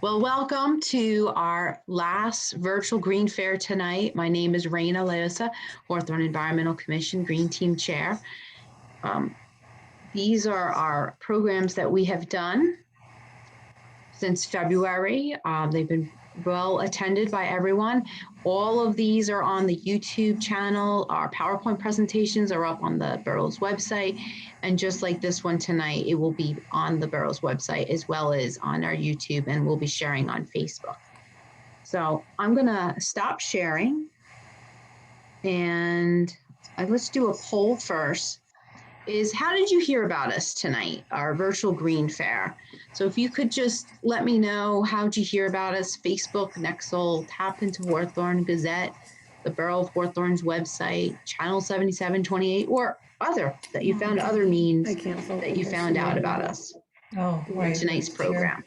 Well, welcome to our last virtual Green Fair tonight. My name is Raina Leosa, Hawthorne Environmental Commission Green Team Chair. These are our programs that we have done since February. They've been well attended by everyone. All of these are on the YouTube channel. Our PowerPoint presentations are up on the borough's website. And just like this one tonight, it will be on the borough's website as well as on our YouTube, and we'll be sharing on Facebook. So I'm gonna stop sharing and let's do a poll first. How did you hear about us tonight, our virtual Green Fair? So if you could just let me know, how'd you hear about us? Facebook, Nexel, Tap into Hawthorne, Gazette, the Borough of Hawthorne's website, Channel 7728, or other that you found other means that you found out about us. Oh, right. Tonight's program.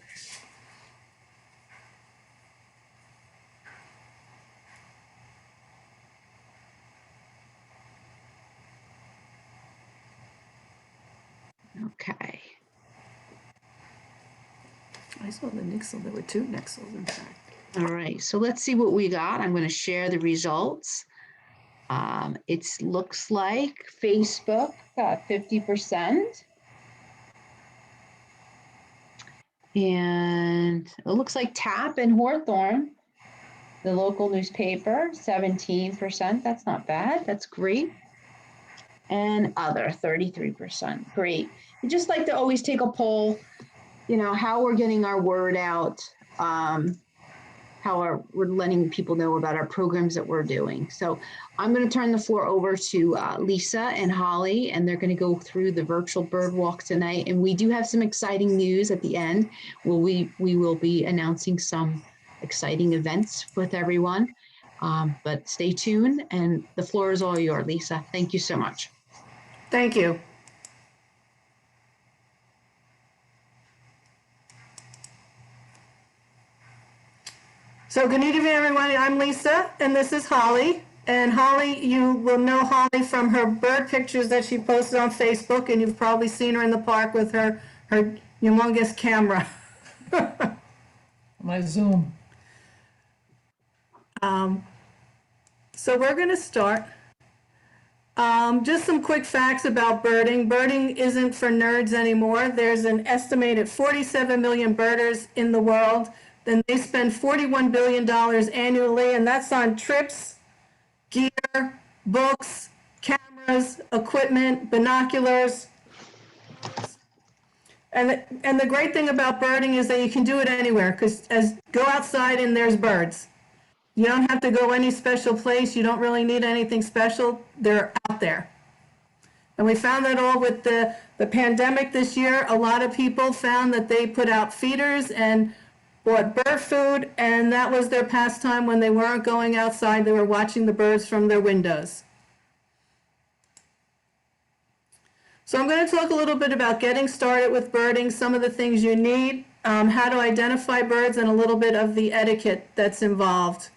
Okay. I saw the Nixel. There were 2 Nixels, in fact. All right, so let's see what we got. I'm going to share the results. It looks like Facebook got 50%. And it looks like Tap in Hawthorne, the local newspaper, 17%. That's not bad. That's great. And other, 33%. Great. We just like to always take a poll, how we're getting our word out, how we're letting people know about our programs that we're doing. So I'm going to turn the floor over to Lisa and Holly, and they're going to go through the virtual bird walk tonight. And we do have some exciting news at the end. We will be announcing some exciting events with everyone. But stay tuned, and the floor is all yours, Lisa. Thank you so much. Thank you. So good evening, everyone. I'm Lisa, and this is Holly. And Holly, you will know Holly from her bird pictures that she posted on Facebook, and you've probably seen her in the park with her humongous camera. My Zoom. So we're going to start. Just some quick facts about birding. Birding isn't for nerds anymore. There's an estimated 47 million birders in the world. Then they spend $41 billion annually, and that's on trips, gear, books, cameras, equipment, binoculars. And the great thing about birding is that you can do it anywhere, because go outside and there's birds. You don't have to go any special place. You don't really need anything special. They're out there. And we found that all with the pandemic this year. A lot of people found that they put out feeders and bought bird food, and that was their pastime when they weren't going outside. They were watching the birds from their windows. So I'm going to talk a little bit about getting started with birding, some of the things you need, how to identify birds, and a little bit of the etiquette that's involved.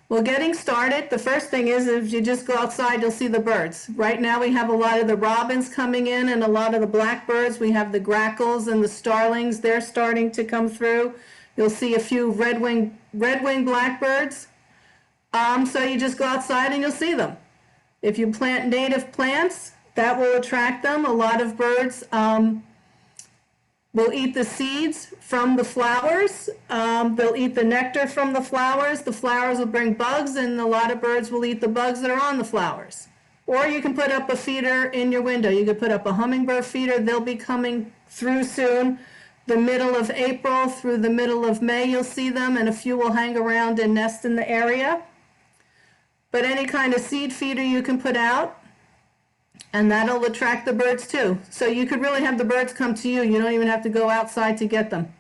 Well, getting started, the first thing is if you just go outside, you'll see the birds. Right now we have a lot of the robins coming in and a lot of the blackbirds. We have the grackles and the starlings. They're starting to come through. You'll see a few red-winged blackbirds. So you just go outside and you'll see them. If you plant native plants, that will attract them. A lot of birds will eat the seeds from the flowers. They'll eat the nectar from the flowers. The flowers will bring bugs, and a lot of birds will eat the bugs that are on the flowers. Or you can put up a feeder in your window. You could put up a hummingbird feeder. They'll be coming through soon. The middle of April through the middle of May, you'll see them, and a few will hang around and nest in the area. But any kind of seed feeder you can put out, and that'll attract the birds too. So you could really have the birds come to you. You don't even have to go outside to get them.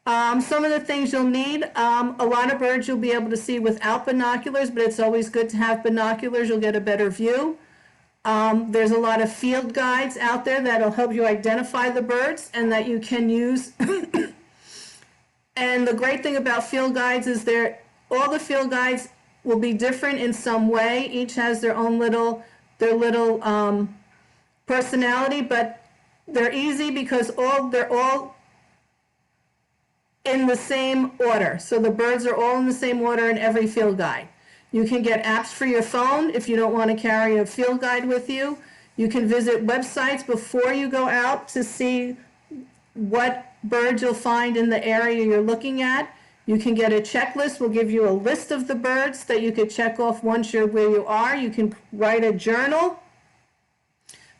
Some of the things you'll need, a lot of birds you'll be able to see without binoculars, but it's always good to have binoculars. You'll get a better view. There's a lot of field guides out there that'll help you identify the birds and that you can use. And the great thing about field guides is all the field guides will be different in some way. Each has their own little personality, but they're easy because they're all in the same order. So the birds are all in the same order in every field guide. You can get apps for your phone if you don't want to carry a field guide with you. You can visit websites before you go out to see what birds you'll find in the area you're looking at. You can get a checklist. We'll give you a list of the birds that you could check off once you're where you are. You can write a journal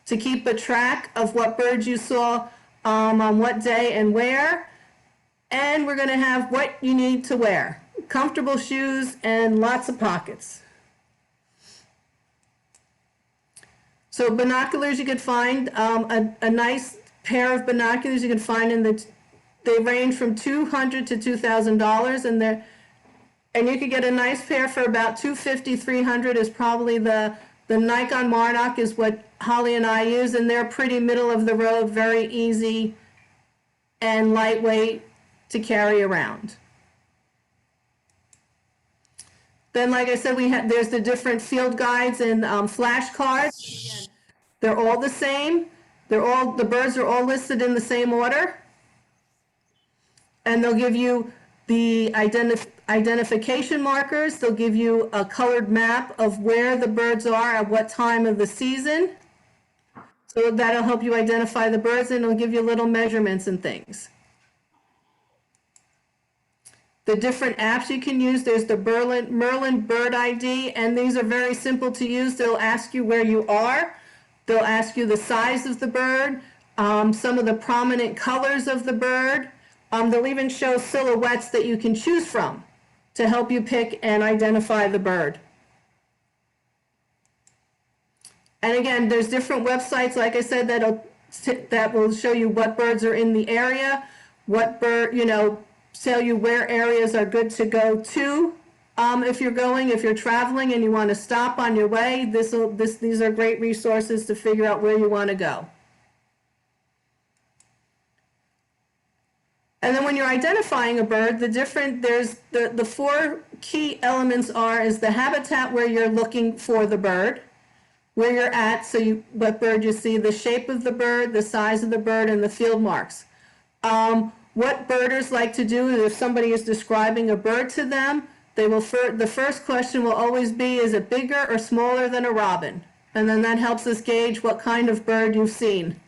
to keep a track of what birds you saw on what day and where. And we're going to have what you need to wear. Comfortable shoes and lots of pockets. So binoculars you could find, a nice pair of binoculars you can find they range from $200 to $2,000 and you could get a nice pair for about $250, $300 is probably the Nikon Monarch is what Holly and I use, and they're pretty middle of the road, very easy and lightweight to carry around. Then, like I said, there's the different field guides and flashcards. Again, they're all the same. The birds are all listed in the same order. And they'll give you the identification markers. They'll give you a colored map of where the birds are at what time of the season. So that'll help you identify the birds, and it'll give you little measurements and things. The different apps you can use, there's the Merlin Bird ID, and these are very simple to use. They'll ask you where you are. They'll ask you the size of the bird, some of the prominent colors of the bird. They'll even show silhouettes that you can choose from to help you pick and identify the bird. And again, there's different websites, like I said, that will show you what birds are in the area, what bird, tell you where areas are good to go to. If you're traveling and you want to stop on your way, these are great resources to figure out where you want to go. And then when you're identifying a bird, there's the four key elements is the habitat where you're looking for the bird, where you're at, what bird you see, the shape of the bird, the size of the bird, and the field marks. What birders like to do is if somebody is describing a bird to them, the first question will always be, is it bigger or smaller than a robin? And then that helps us gauge what kind of bird you've seen.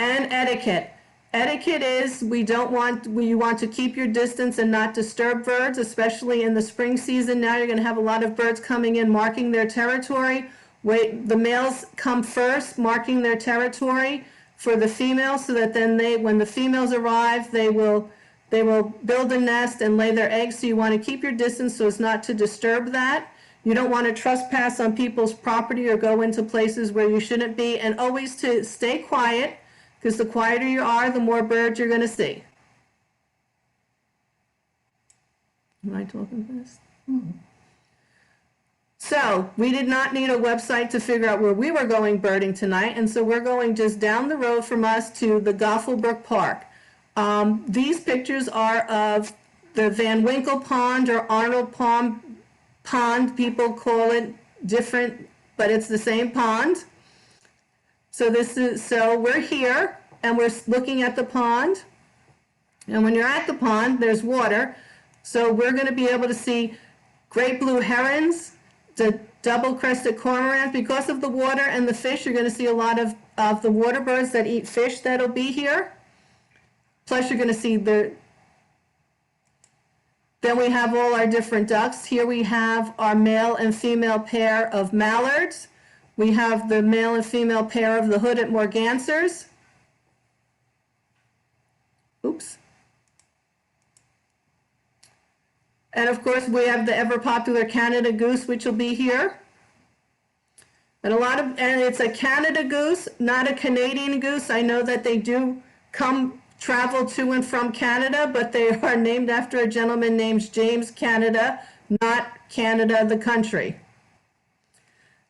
And etiquette. Etiquette is you want to keep your distance and not disturb birds, especially in the spring season. Now you're going to have a lot of birds coming in marking their territory. The males come first, marking their territory for the females, so that then when the females arrive, they will build a nest and lay their eggs. So you want to keep your distance so as not to disturb that. You don't want to trespass on people's property or go into places where you shouldn't be, and always to stay quiet, because the quieter you are, the more birds you're going to see. Am I talking fast? Mm-hmm. So we did not need a website to figure out where we were going birding tonight, and so we're going just down the road from us to the Goffle Brook Park. These pictures are of the Van Winkle Pond or Arnold Pond. People call it different, but it's the same pond. So we're here and we're looking at the pond, and when you're at the pond, there's water. So we're going to be able to see great blue herons, the double-crested cormorant. Because of the water and the fish, you're going to see a lot of the water birds that eat fish that'll be here. Plus you're going to see then we have all our different ducks. Here we have our male and female pair of mallards. We have the male and female pair of the hooded mergansers. Oops. And of course, we have the ever popular Canada goose, which will be here. And it's a Canada goose, not a Canadian goose. I know that they do travel to and from Canada, but they are named after a gentleman named James Canada, not Canada, the country.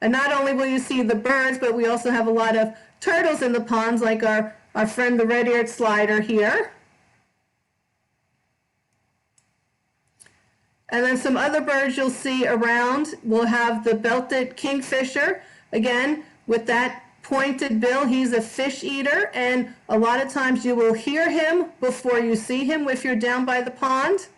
And not only will you see the birds, but we also have a lot of turtles in the ponds, like our friend the red-eared slider here. And then some other birds you'll see around. We'll have the belted kingfisher, again, with that pointed bill. He's a fish eater, and a lot of times you will hear him before you see him if you're down by the pond.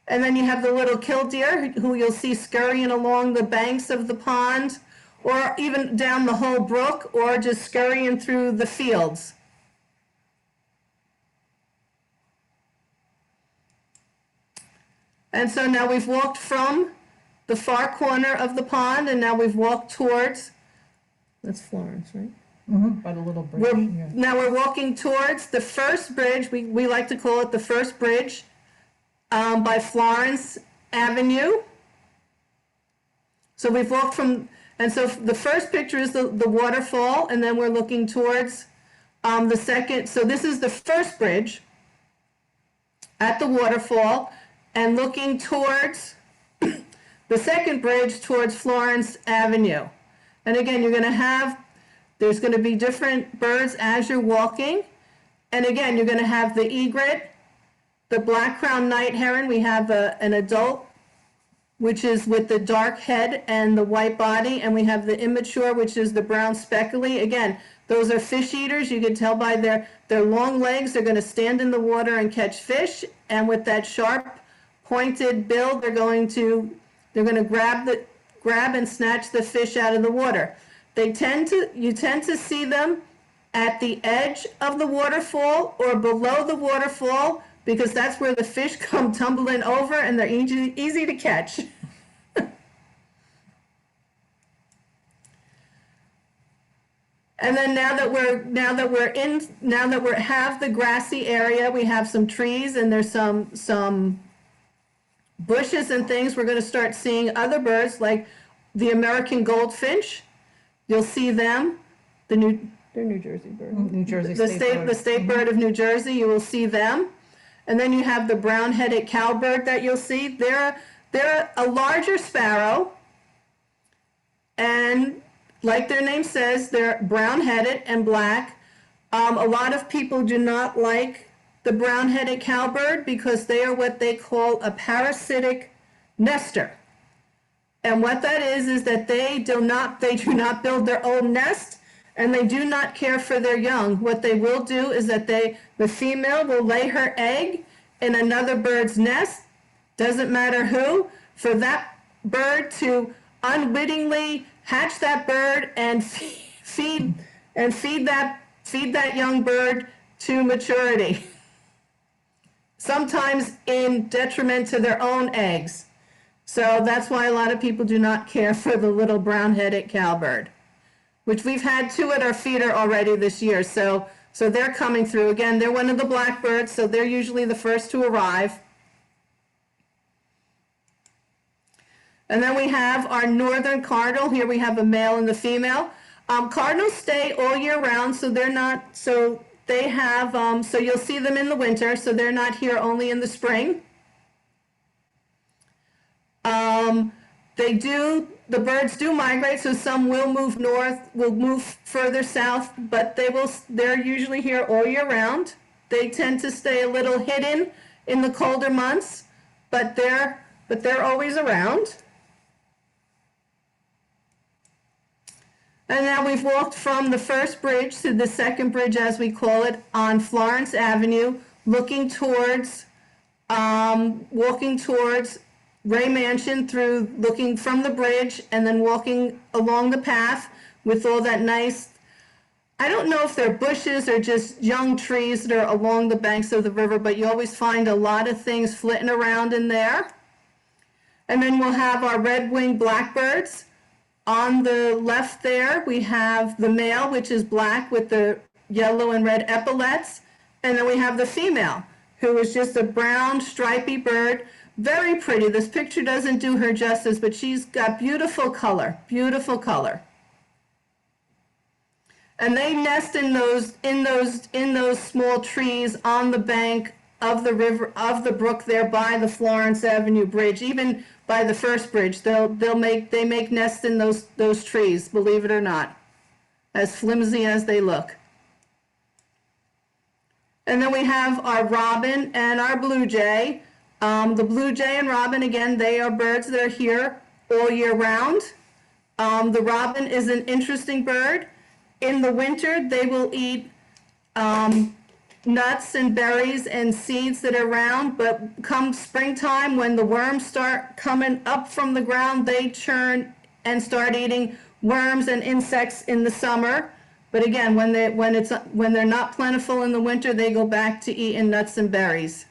And then you have the little killdeer who you'll see scurrying along the banks of the pond, or even down the whole brook, or just scurrying through the fields. And so now we've walked from the far corner of the pond, and now we've walked towards, that's Florence, right? By the little bridge. Now we're walking towards the first bridge. We like to call it the first bridge by Florence Avenue. So we've walked from, and so the first picture is the waterfall, and then we're looking towards the second. So this is the first bridge at the waterfall, and looking towards the second bridge towards Florence Avenue. And again, you're going to have, there's going to be different birds as you're walking. And again, you're going to have the egret, the black-crowned night heron. We have an adult, which is with the dark head and the white body. And we have the immature, which is the brown speckly. Again, those are fish eaters. You can tell by their long legs. They're going to stand in the water and catch fish. And with that sharp, pointed bill, they're going to grab and snatch the fish out of the water. You tend to see them at the edge of the waterfall or below the waterfall, because that's where the fish come tumbling over, and they're easy to catch. And then now that we have the grassy area, we have some trees, and there's some bushes and things. We're going to start seeing other birds like the American goldfinch. You'll see them. They're New Jersey bird. New Jersey the state bird of New Jersey. You will see them. And then you have the brown-headed cowbird that you'll see. They're a larger sparrow, and like their name says, they're brown-headed and black. A lot of people do not like the brown-headed cowbird because they are what they call a parasitic nester. And what that is that they do not build their own nest, and they do not care for their young. What they will do is that the female will lay her egg in another bird's nest, doesn't matter who, for that bird to unwittingly hatch that bird and feed that young bird to maturity. Sometimes in detriment to their own eggs. So that's why a lot of people do not care for the little brown-headed cowbird, which we've had 2 at our feeder already this year. So they're coming through. Again, they're one of the blackbirds, so they're usually the first to arrive. And then we have our northern cardinal. Here we have a male and the female. Cardinals stay all year round, so they're not, so they have, so you'll see them in the winter, so they're not here only in the spring. The birds do migrate, so some will move north, will move further south, but they're usually here all year round. They tend to stay a little hidden in the colder months, but they're always around. And now we've walked from the first bridge to the second bridge, as we call it, on Florence Avenue, looking towards, walking towards Ray Mansion, looking from the bridge and then walking along the path with all that nice, I don't know if they're bushes or just young trees that are along the banks of the river, but you always find a lot of things flitting around in there. And then we'll have our red-winged blackbirds. On the left there, we have the male, which is black with the yellow and red epaulets. And then we have the female, who is just a brown stripy bird. Very pretty. This picture doesn't do her justice, but she's got beautiful color, beautiful color. And they nest in those small trees on the bank of the river, of the brook there by the Florence Avenue Bridge. Even by the first bridge, they make nests in those trees, believe it or not, as flimsy as they look. And then we have our robin and our blue jay. The blue jay and robin, again, they are birds that are here all year round. The robin is an interesting bird. in the winter, they will eat nuts and berries and seeds that are around, but come springtime, when the worms start coming up from the ground, they churn and start eating worms and insects in the summer. But again, when they're not plentiful in the winter, they go back to eating nuts and berries.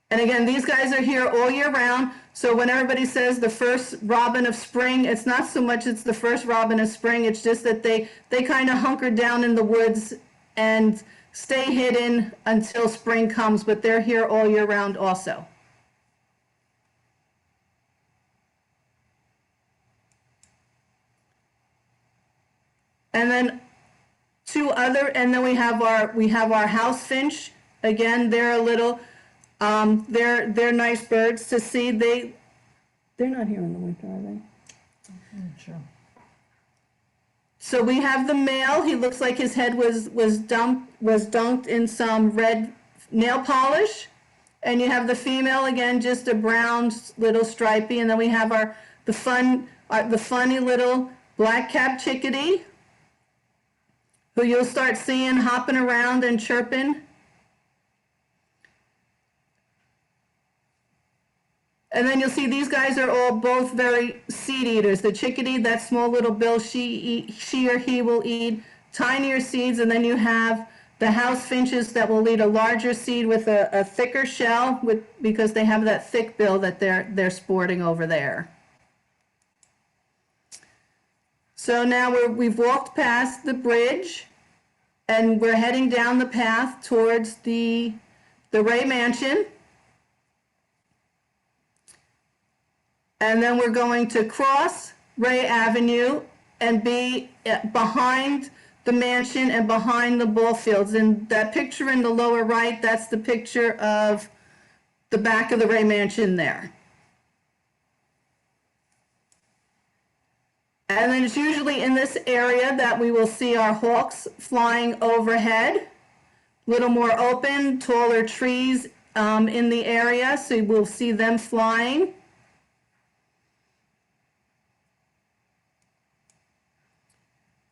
And again, these guys are here all year round. So when everybody says the first robin of spring, it's not so much it's the first robin of spring, it's just that they kind of hunker down in the woods and stay hidden until spring comes, but they're here all year round also. And then and then we have our house finch. Again, they're a little, they're nice birds to see. They're not here in the winter, are they? Sure. So we have the male. He looks like his head was dunked in some red nail polish. And you have the female, again, just a brown little stripy. And then we have the funny little black-capped chickadee, who you'll start seeing hopping around and chirping. And then you'll see these guys are all both very seed eaters. The chickadee, that small little bill, she or he will eat tinier seeds. And then you have the house finches that will eat a larger seed with a thicker shell, because they have that thick bill that they're sporting over there. So now we've walked past the bridge, and we're heading down the path towards the Ray Mansion. And then we're going to cross Ray Avenue and be behind the mansion and behind the ball fields. And that picture in the lower right, that's the picture of the back of the Ray Mansion there. And then it's usually in this area that we will see our hawks flying overhead. A little more open, taller trees in the area, so we'll see them flying.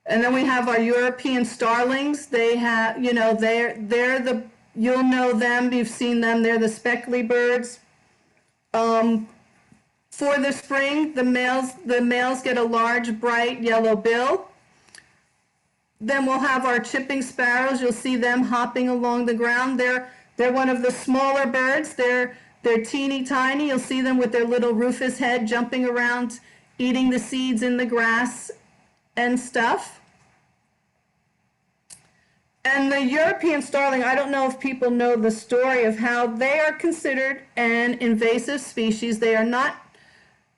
And then we have our European starlings. They have, you'll know them, you've seen them, they're the speckly birds. For the spring, the males get a large, bright yellow bill. Then we'll have our chipping sparrows. You'll see them hopping along the ground. They're one of the smaller birds. They're teeny tiny. You'll see them with their little rufous head jumping around, eating the seeds in the grass and stuff. And the European starling, I don't know if people know the story of how they are considered an invasive species. They are not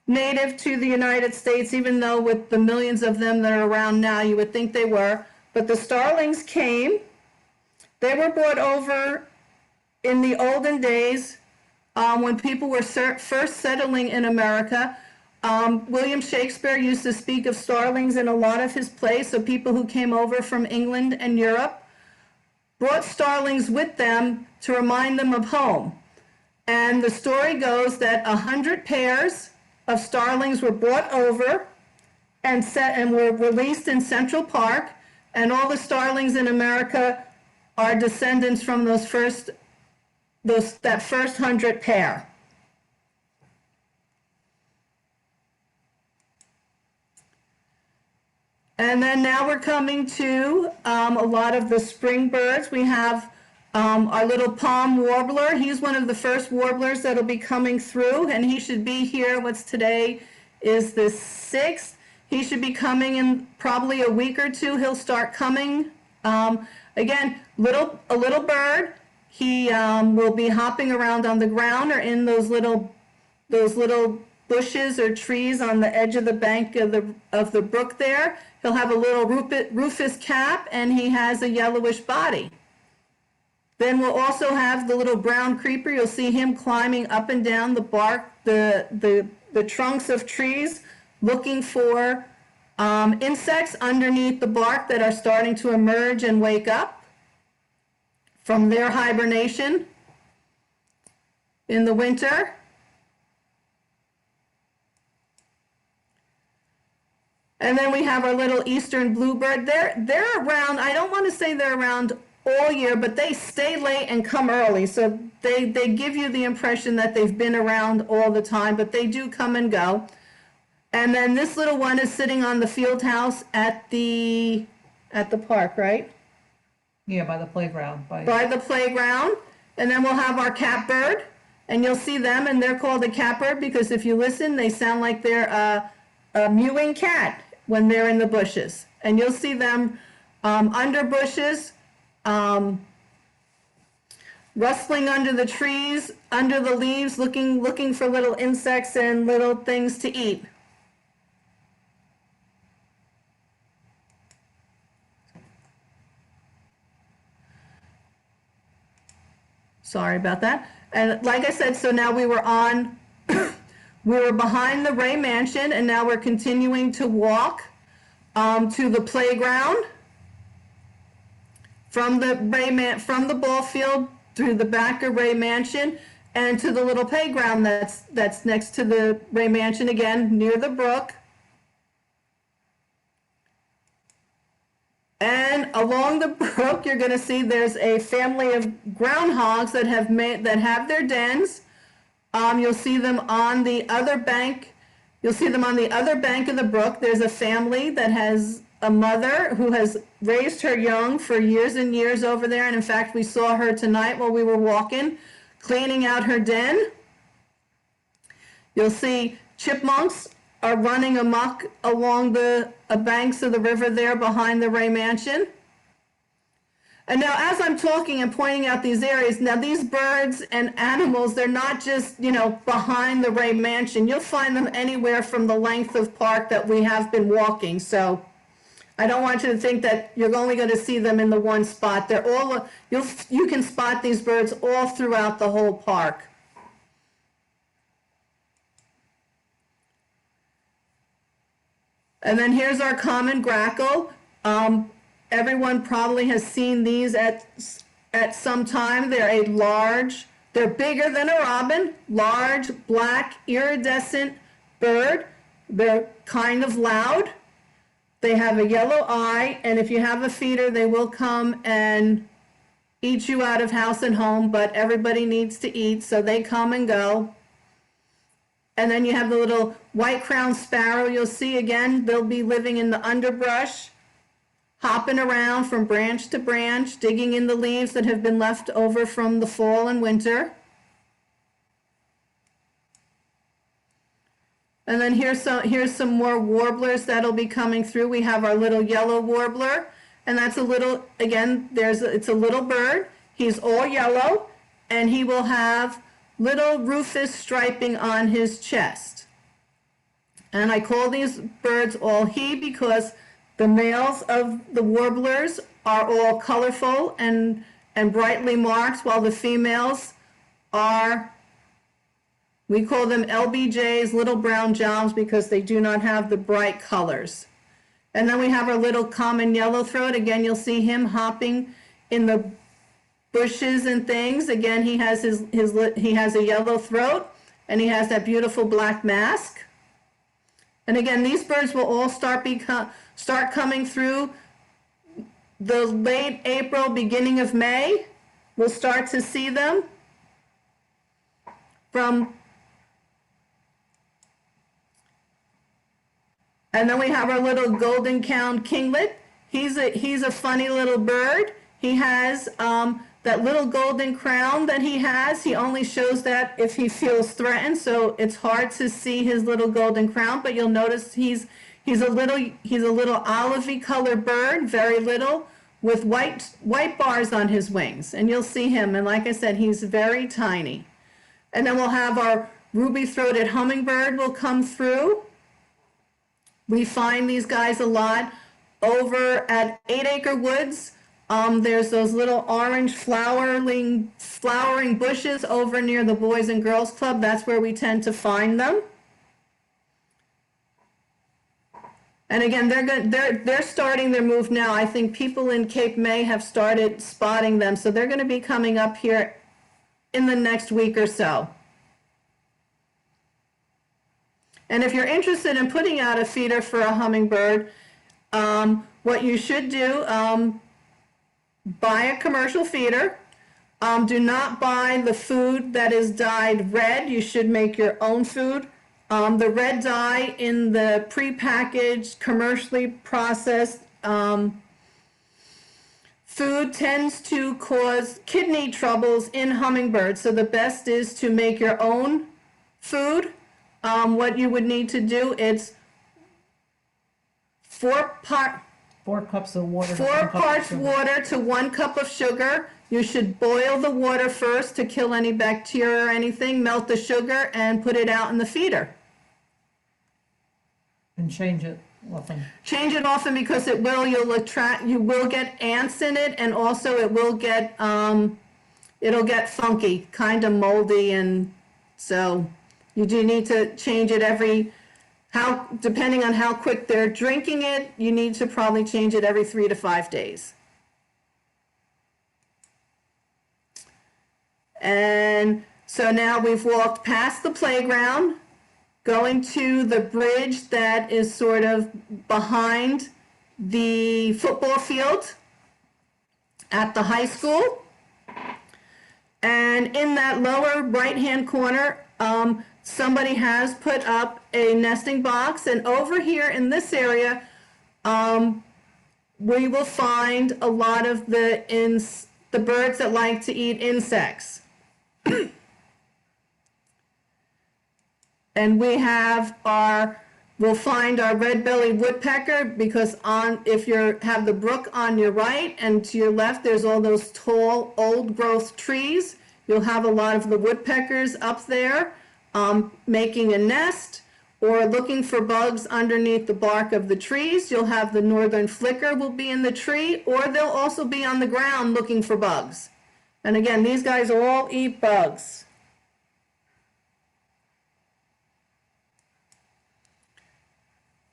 native to the United States, even though with the millions of them that are around now, you would think they were. But the starlings came. They were brought over in the olden days when people were first settling in America. William Shakespeare used to speak of starlings in a lot of his plays, so people who came over from England and Europe brought starlings with them to remind them of home. And the story goes that 100 pairs of starlings were brought over and were released in Central Park, and all the starlings in America are descendants from that first 100 pair. And then now we're coming to a lot of the spring birds. We have our little palm warbler. He's one of the first warblers that'll be coming through, and he should be here. Today is the 6th. He should be coming in probably a week or two. He'll start coming. Again, a little bird. He will be hopping around on the ground or in those little bushes or trees on the edge of the bank of the brook there. He'll have a little rufous cap, and he has a yellowish body. Then we'll also have the little brown creeper. You'll see him climbing up and down the bark, the trunks of trees, looking for insects underneath the bark that are starting to emerge and wake up from their hibernation in the winter. And then we have our little eastern bluebird. They're around, I don't want to say they're around all year, but they stay late and come early. So they give you the impression that they've been around all the time, but they do come and go. And then this little one is sitting on the field house at the park, right? Yeah, by the playground. By the playground. And then we'll have our catbird, and you'll see them, and they're called a catbird because if you listen, they sound like they're a mewing cat when they're in the bushes. And you'll see them under bushes, rustling under the trees, under the leaves, looking for little insects and little things to eat. Sorry about that. And like I said, so now we were behind the Ray Mansion, and now we're continuing to walk to the playground from the ball field through the back of Ray Mansion and to the little playground that's next to the Ray Mansion, again near the brook. And along the brook, you're going to see there's a family of groundhogs that have their dens. You'll see them on the other bank. You'll see them on the other bank of the brook. There's a family that has a mother who has raised her young for years and years over there. And in fact, we saw her tonight while we were walking, cleaning out her den. You'll see chipmunks are running amok along the banks of the river there behind the Ray Mansion. And now as I'm talking and pointing out these areas, now these birds and animals, they're not just, behind the Ray Mansion. You'll find them anywhere from the length of park that we have been walking. So I don't want you to think that you're only going to see them in the one spot. They're all, you can spot these birds all throughout the whole park. And then here's our common grackle. Everyone probably has seen these at some time. They're bigger than a robin, large, black, iridescent bird. They're kind of loud. They have a yellow eye, and if you have a feeder, they will come and eat you out of house and home, but everybody needs to eat, so they come and go. And then you have the little white-crowned sparrow. You'll see again, they'll be living in the underbrush, hopping around from branch to branch, digging in the leaves that have been left over from the fall and winter. And then here's some more warblers that'll be coming through. We have our little yellow warbler, and that's a little, again, it's a little bird. He's all yellow, and he will have little rufous striping on his chest. And I call these birds all he because the males of the warblers are all colorful and brightly marked, while the females are, we call them LBJs, little brown joms, because they do not have the bright colors. And then we have our little common yellowthroat. Again, you'll see him hopping in the bushes and things. Again, he has he has a yellow throat, and he has that beautiful black mask. And again, these birds will all start coming through the late April, beginning of May. We'll start to see them from. And then we have our little golden crowned kinglet. He's a funny little bird. He has that little golden crown that he has. He only shows that if he feels threatened, so it's hard to see his little golden crown, but you'll notice he's a little olivey colored bird, very little, with white bars on his wings. And you'll see him, and like I said, he's very tiny. And then we'll have our ruby-throated hummingbird will come through. We find these guys a lot over at 8 Acre Woods. There's those little orange flowering bushes over near the Boys and Girls Club. That's where we tend to find them. And again, they're starting their move now. I think people in Cape May have started spotting them, so they're going to be coming up here in the next week or so. And if you're interested in putting out a feeder for a hummingbird, what you should do, buy a commercial feeder. Do not buy the food that is dyed red. You should make your own food. The red dye in the prepackaged, commercially processed food tends to cause kidney troubles in hummingbirds. So the best is to make your own food. What you would need to do, it's 4 cups of water. 4 parts water to 1 cup of sugar. You should boil the water first to kill any bacteria or anything, melt the sugar, and put it out in the feeder. And change it often. Change it often because you will get ants in it, and also it will get, it'll get funky, kind of moldy, and so you do need to change it depending on how quick they're drinking it, you need to probably change it every 3 to 5 days. And so now we've walked past the playground, going to the bridge that is sort of behind the football field at the high school. And in that lower right-hand corner, somebody has put up a nesting box. And over here in this area, we will find a lot of the birds that like to eat insects. And we'll find our red-bellied woodpecker, because if you have the brook on your right and to your left, there's all those tall, old-growth trees. You'll have a lot of the woodpeckers up there making a nest or looking for bugs underneath the bark of the trees. You'll have the northern flicker will be in the tree, or they'll also be on the ground looking for bugs. And again, these guys all eat bugs.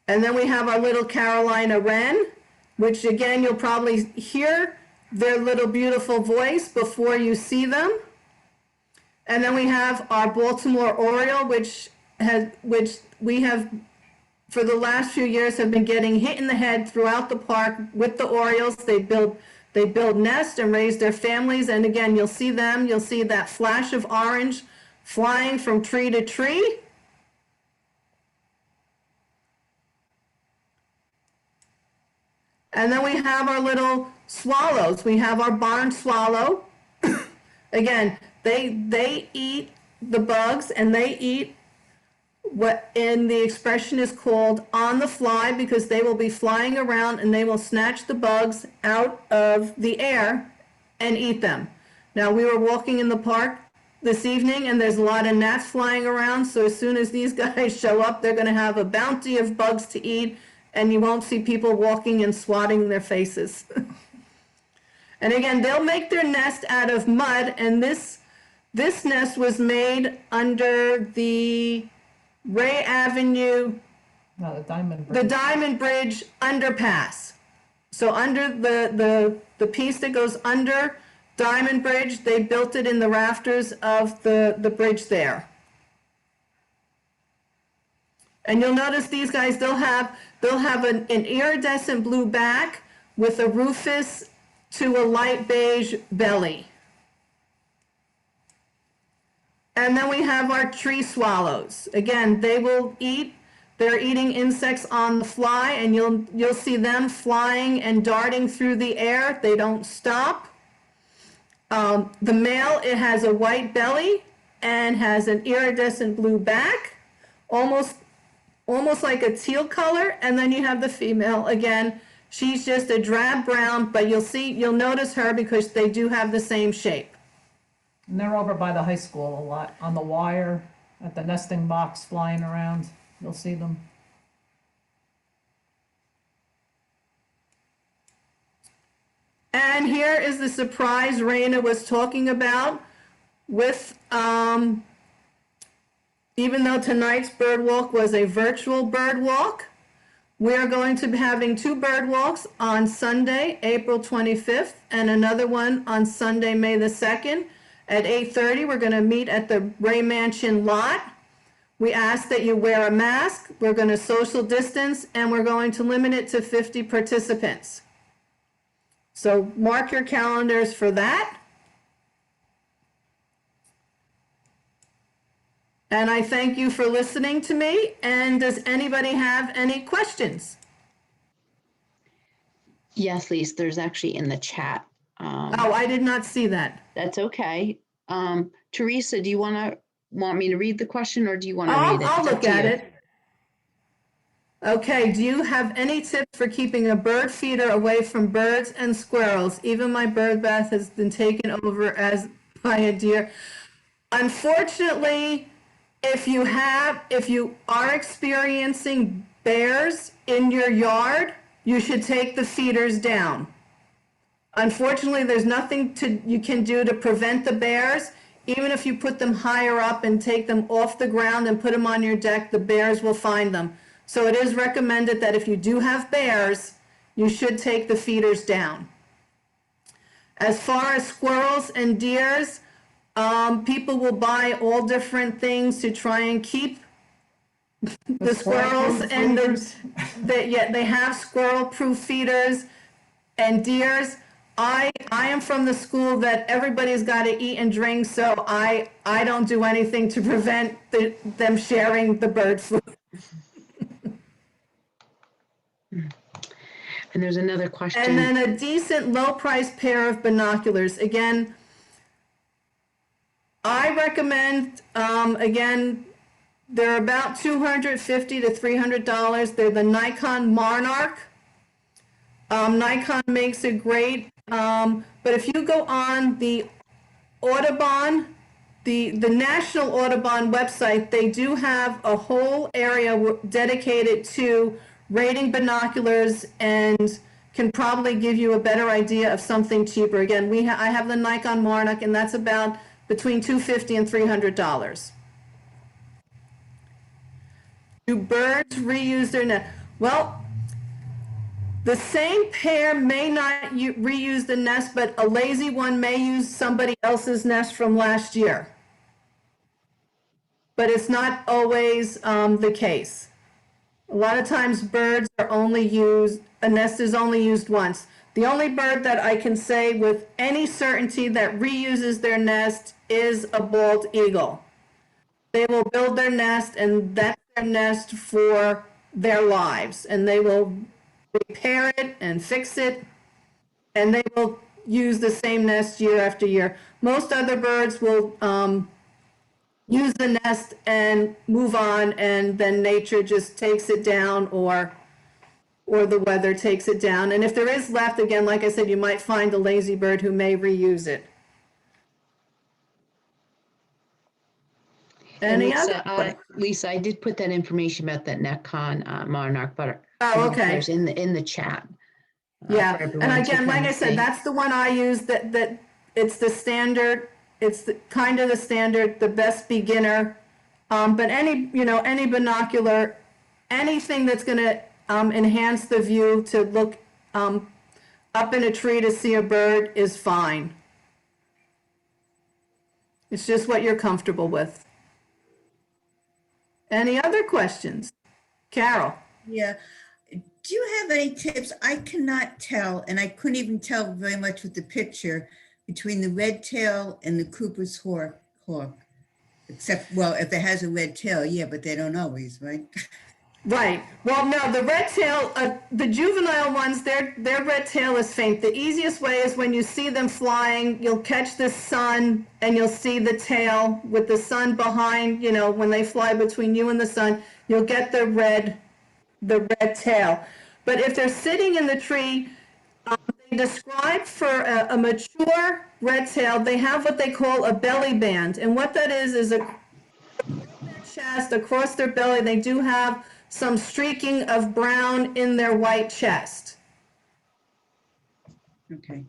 And then we have our little Carolina wren, which again, you'll probably hear their little beautiful voice before you see them. And then we have our Baltimore oriole, which we have for the last few years have been getting hit in the head throughout the park with the orioles. They build nests and raise their families. And again, you'll see that flash of orange flying from tree to tree. And then we have our little swallows. We have our barn swallow. Again, they eat the bugs, and they eat what in the expression is called on the fly, because they will be flying around and they will snatch the bugs out of the air and eat them. Now, we were walking in the park this evening and there's a lot of gnats flying around. So as soon as these guys show up, they're going to have a bounty of bugs to eat, and you won't see people walking and swatting their faces. And again, they'll make their nest out of mud, and this nest was made under the Ray Avenue, No, the Diamond the Bridge. Diamond Bridge underpass. So under the piece that goes under Diamond Bridge, they built it in the rafters of the bridge there. And you'll notice these guys, they'll have an iridescent blue back with a rufous to a light beige belly. And then we have our tree swallows. Again, they're eating insects on the fly, and you'll see them flying and darting through the air. They don't stop. The male, it has a white belly and has an iridescent blue back, almost like a teal color. And then you have the female. Again, she's just a drab brown, but you'll notice her because they do have the same shape. And they're over by the high school a lot, on the wire, at the nesting box flying around. You'll see them. And here is the surprise Raina was talking about with, even though tonight's bird walk was a virtual bird walk, we are going to be having 2 bird walks on Sunday, April 25th, and another one on Sunday, May the 2nd. At 8:30, we're going to meet at the Ray Mansion lot. We ask that you wear a mask, we're going to social distance, and we're going to limit it to 50 participants. So mark your calendars for that. And I thank you for listening to me. And does anybody have any questions? Yes, Lisa, there's actually in the chat. Oh, I did not see that. That's okay. Teresa, do you want me to read the question, or do you want to read it? I'll It's up look to at you. it. Okay, do you have any tips for keeping a bird feeder away from birds and squirrels? Even my bird bath has been taken over as by a deer. Unfortunately, if you are experiencing bears in your yard, you should take the feeders down. Unfortunately, there's nothing you can do to prevent the bears. Even if you put them higher up and take them off the ground and put them on your deck, the bears will find them. So it is recommended that if you do have bears, you should take the feeders down. As far as squirrels and deers, people will buy all different things to try and keep the squirrels and they have squirrel-proof feeders and deers. I am from the school that everybody's got to eat and drink, so I don't do anything to prevent them sharing the bird food. And there's another question. And then a decent low-price pair of binoculars. Again, I recommend, again, they're about $250 to $300. They're the Nikon Monarch. Nikon makes it great. But if you go on the Audubon, the National Audubon website, they do have a whole area dedicated to rating binoculars and can probably give you a better idea of something cheaper. Again, I have the Nikon Monarch, and that's about between $250 and $300. Do birds reuse their nest? Well, the same pair may not reuse the nest, but a lazy one may use somebody else's nest from last year. But it's not always the case. A lot of times birds are a nest is only used once. The only bird that I can say with any certainty that reuses their nest is a bald eagle. They will build their nest, and that's their nest for their lives, and they will repair it and fix it, and they will use the same nest year after year. Most other birds will use the nest and move on, and then nature just takes it down, or the weather takes it down. And if there is left, again, like I said, you might find a lazy bird who may reuse it. Any other? Lisa, I did put that information about that Nikon Monarch, but okay. There's in the chat. Yeah, and again, like I said, that's the one I use. That it's the standard. It's kind of the standard, the best beginner. But any binocular, anything that's going to enhance the view to look up in a tree to see a bird is fine. It's just what you're comfortable with. Any other questions? Carol? Yeah. Do you have any tips? I cannot tell, and I couldn't even tell very much with the picture, between the red tail and the Cooper's hawk. Except, well, if it has a red tail, yeah, but they don't always, right? Right. Well, no, the red tail, the juvenile ones, their red tail is faint. The easiest way is when you see them flying, you'll catch the sun and you'll see the tail with the sun behind, when they fly between you and the sun, you'll get the red tail. But if they're sitting in the tree, they describe for a mature red tail, they have what they call a belly band. And what that is a chest across their belly. They do have some streaking of brown in their white chest. Okay.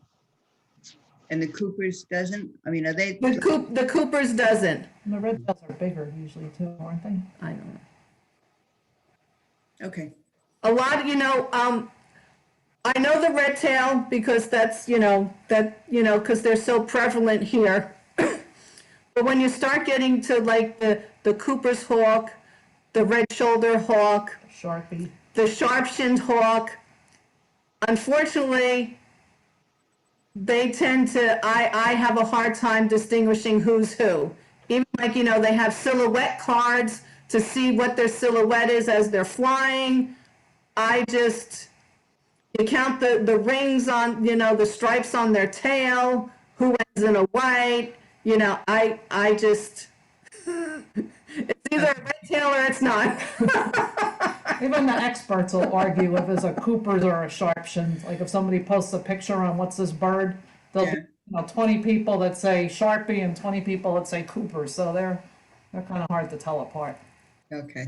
And the Cooper's doesn't? I mean, are they? The Cooper's doesn't. And the red tails are bigger usually too, aren't they? I don't know. Okay. A lot, I know the red tail because that's, because they're so prevalent here. But when you start getting to like the Cooper's hawk, the red-shouldered hawk, Sharpie. the sharp-shinned hawk. Unfortunately, they tend to, I have a hard time distinguishing who's who. Even like, you know, they have silhouette cards to see what their silhouette is as they're flying. You count the rings on, you know, the stripes on their tail, who ends in a white, you know, I just, it's either a red tail or it's not. Even the experts will argue if it's a Cooper's or a Sharpshin. Like if somebody posts a picture on what's this bird, there'll be, you know, 20 people that say Sharpie and 20 people that say Cooper. So they're kind of hard to tell apart. Okay.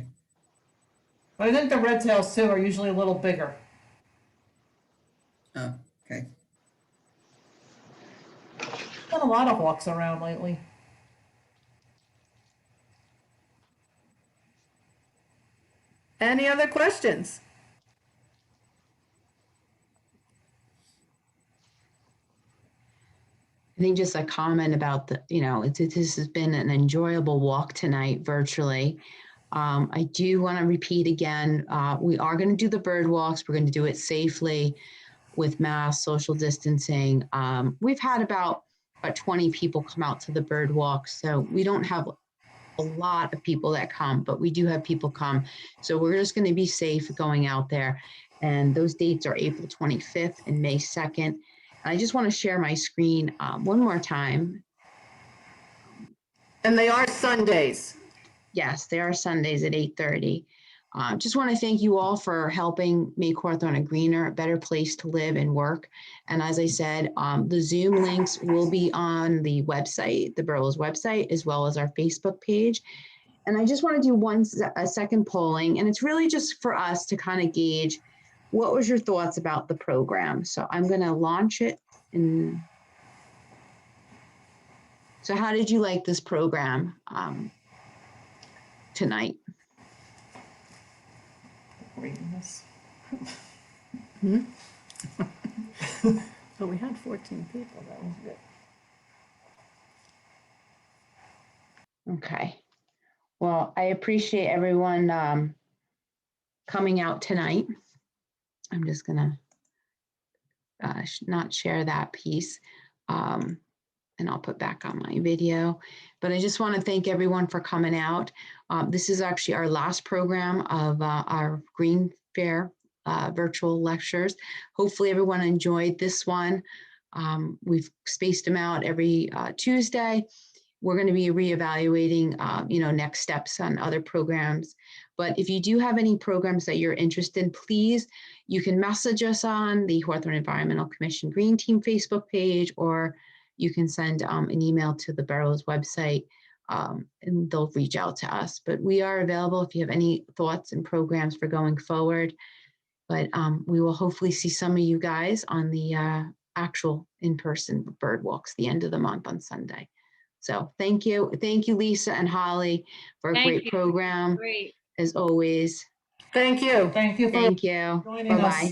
But I think the red tails too are usually a little bigger. Oh, okay. Been a lot of hawks around lately. Any other questions? I think just a comment about the, you know, this has been an enjoyable walk tonight virtually. I do want to repeat again, we are going to do the bird walks. We're going to do it safely with mask, social distancing. We've had about 20 people come out to the bird walk. So we don't have a lot of people that come, but we do have people come. So we're just going to be safe going out there. And those dates are April 25th and May 2nd. I just want to share my screen one more time. And they are Sundays. Yes, they are Sundays at 8:30. Just want to thank you all for helping make Hawthorne a greener, a better place to live and work. And as I said, the Zoom links will be on the website, the Burroughs website, as well as our Facebook page. And I just want to do a second polling, and it's really just for us to kind of gauge what was your thoughts about the program. So I'm going to launch it. So how did you like this program tonight? Reading this. But we had 14 people, that was good. Okay. Well, I appreciate everyone coming out tonight. I'm just gonna not share that piece, and I'll put back on my video. But I just want to thank everyone for coming out. This is actually our last program of our Green Fair virtual lectures. Hopefully everyone enjoyed this one. We've spaced them out every Tuesday. We're going to be reevaluating, next steps on other programs. But if you do have any programs that you're interested in, please, you can message us on the Hawthorne Environmental Commission Green Team Facebook page, or you can send an email to the Burroughs website, and they'll reach out to us. But we are available if you have any thoughts and programs for going forward. But we will hopefully see some of you guys on the actual in-person bird walks the end of the month on Sunday. So thank you, Lisa and Holly, for a great program. Great. As always. Thank you. Thank you for Thank you. joining us. Bye-bye.